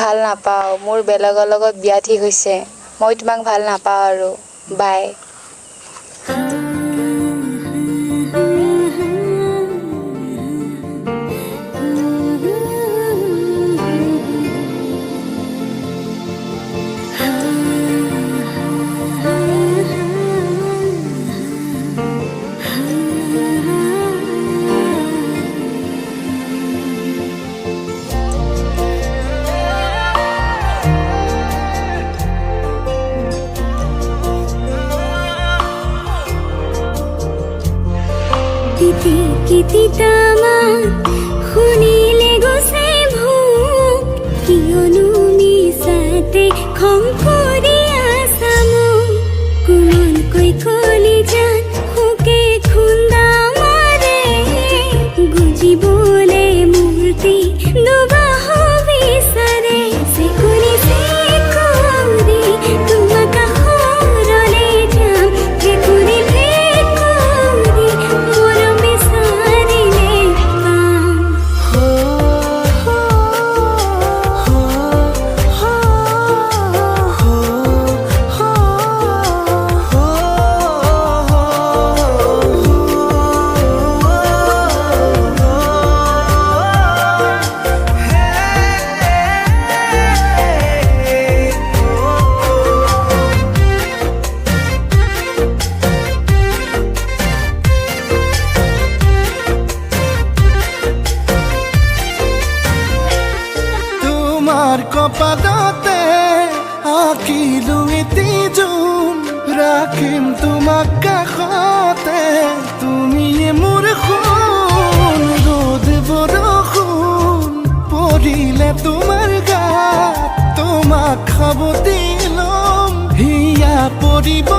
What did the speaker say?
ভাল নাপাওঁ, মোৰ বেলেগৰ লগত বিয়া ঠিক হৈছে, মই তোমাক ভাল নাপাওঁ আৰু বাই। শুনিলে গছে ভোক কিয়নো মিছাতে খং কৰি আছা মোক কোমলকৈ কলি যান শোকে খুন্দা মাৰে বুজিবলে মূৰ্তি দুবাহ বিচাৰে চেকুৰি চেকুৰি তোমাক কাষৰলে যাম ভেকুৰি ভেকুৰি মৰম বিচাৰিলে পাম তোমাৰ কপালতে আঁকিলো এটি জোন ৰাখিম তোমাক কাষতে তুমিয়ে মোৰ সোণ ৰ'দ বৰষুণ পৰিলে তোমাৰ গাত তোমাক সাৱটি ল'ম হিয়া পৰিব